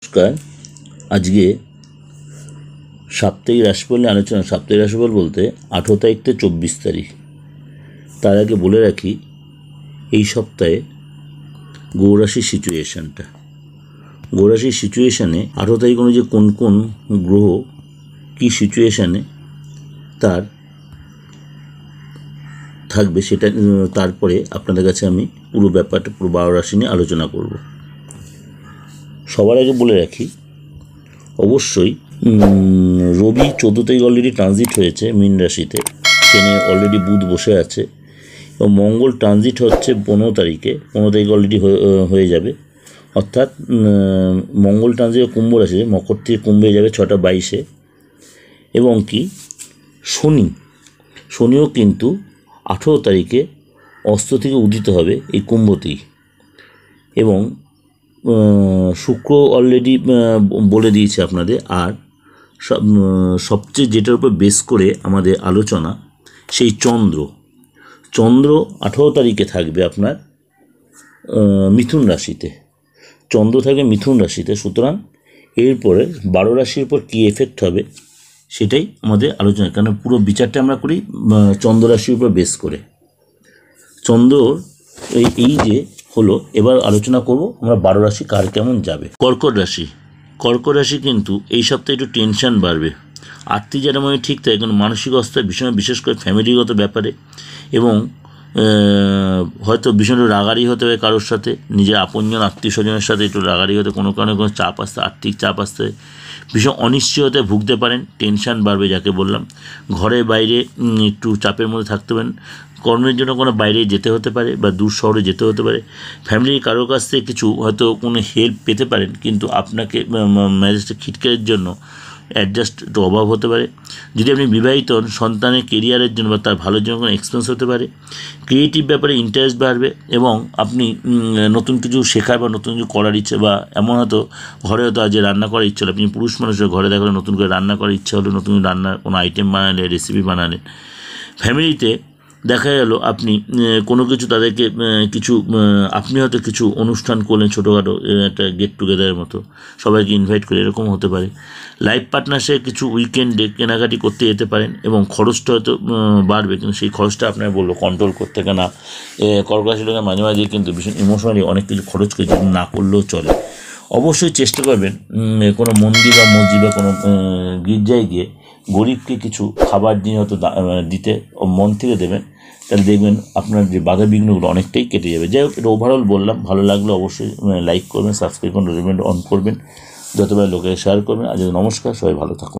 নমস্কার। আজকে সাপ্তাহিক রাশিফল নিয়ে আলোচনা। সাপ্তাহিক রাশিফল বলতে 18 তারিখ থেকে 24 তারিখ। তার আগে বলে রাখি এই সপ্তাহে গৌরাশির সিচুয়েশানটা। গৌরাশির সিচুয়েশানে 18 তারিখ অনুযায়ী কোন কোন গ্রহ কী সিচুয়েশানে তার থাকবে সেটা তারপরে আপনাদের কাছে আমি পুরো ব্যাপারটা পুরো 12 রাশি নিয়ে আলোচনা করব। সবার আগে বলে রাখি অবশ্যই রবি 14 তারিখ অলরেডি ট্রানজিট হয়েছে মীন রাশিতে, সেখানে অলরেডি বুধ বসে আছে এবং মঙ্গল ট্রানজিট হচ্ছে 15 তারিখে। 15 তারিখ অলরেডি হয়ে যাবে, অর্থাৎ মঙ্গল ট্রানজিট কুম্ভ রাশিতে, মকর থেকে কুম্ভে যাবে 6টা 22-এ। এবং কি শনিও কিন্তু 18 তারিখে অস্ত থেকে উদিত হবে এই কুম্ভতেই। এবং শুক্র অলরেডি বলে দিয়েছে আপনাদের। আর সবচেয়ে যেটার উপর বেস করে আমাদের আলোচনা সেই চন্দ্র 18 তারিখে থাকবে আপনার মিথুন রাশিতে। চন্দ্র থাকবে মিথুন রাশিতে, সুতরাং এরপরে 12 রাশির উপর কী এফেক্ট হবে সেটাই আমাদের আলোচনা, কারণ পুরো বিচারটা আমরা করি চন্দ্র রাশির উপর বেস করে। চন্দ্রর এই যে হলো, এবার আলোচনা করব আমরা 12 রাশি কার কেমন যাবে। কর্কট রাশি কিন্তু এই সপ্তাহে একটু টেনশন বাড়বে। আর্থিক যেটা মনে ঠিক থাকে, কিন্তু মানসিক অবস্থায় ভীষণ, বিশেষ করে ফ্যামিলিগত ব্যাপারে, এবং হয়তো ভীষণ রাগারি হতে হবে কারোর সাথে, নিজের আপনজন আত্মীয় স্বজনের সাথে একটু রাগারি হতে, কোনো কারণে কোনো চাপ আসতে, আর্থিক চাপ আসতে, ভীষণ অনিশ্চয়তায় ভুগতে পারেন। টেনশান বাড়বে যাকে বললাম। ঘরে বাইরে একটু চাপের মধ্যে থাকতে পারেন। কর্মের জন্য কোনো বাইরে যেতে হতে পারে বা দূর শহরে যেতে হতে পারে। ফ্যামিলির কারোর কাছ থেকে কিছু হয়তো কোনো হেল্প পেতে পারেন, কিন্তু আপনাকে ম্যারেজটা খিটকের জন্য অ্যাডজাস্ট একটু অভাব হতে পারে। যদি আপনি বিবাহিত হন, সন্তানের কেরিয়ারের জন্য বা তার ভালোর জন্য কোনো এক্সপেন্স হতে পারে। ক্রিয়েটিভ ব্যাপারে ইন্টারেস্ট বাড়বে এবং আপনি নতুন কিছু শেখার বা নতুন কিছু করার ইচ্ছে, বা এমন হয়তো ঘরে হয়তো আজ রান্না করার ইচ্ছে হলো, আপনি পুরুষ মানুষের ঘরে দেখা নতুন করে রান্না করার ইচ্ছা হলো, নতুন রান্নার কোনো আইটেম বানালে, রেসিপি বানালেন। ফ্যামিলিতে দেখা গেল আপনি কোনো কিছু তাদেরকে কিছু, আপনি হয়তো কিছু অনুষ্ঠান করলেন, ছোটোখাটো একটা গেট টুগেদারের মতো, সবাইকে ইনভাইট করে, এরকম হতে পারে। লাইফ পার্টনারসে কিছু উইকেন্ডে কেনাকাটি করতে যেতে পারেন এবং খরচটা হয়তো বাড়বে, কিন্তু সেই খরচটা আপনার বললো কন্ট্রোল করতে, কেনা কর্কট রাশির লোকের মাঝে মাঝে কিন্তু ভীষণ ইমোশনালি অনেক কিছু খরচ করে না করলেও চলে। অবশ্যই চেষ্টা করবেন কোনো মন্দির বা মসজিদ বা কোনো গির্জায় গিয়ে গরিবকে কিছু খাবার দিয়ে হয়তো দিতে মন থেকে দেবেন, তাহলে দেখবেন আপনার যে বাধা বিঘ্নগুলো অনেকটাই কেটে যাবে। যাই হোক, এটা ওভারঅল বললাম। ভালো লাগলে অবশ্যই লাইক করবেন, সাবস্ক্রাইব করবেন, রিমাইন্ডার অন করবেন, যতবার লোকের শেয়ার করবেন। আজ নমস্কার, সবাই ভালো থাকুন।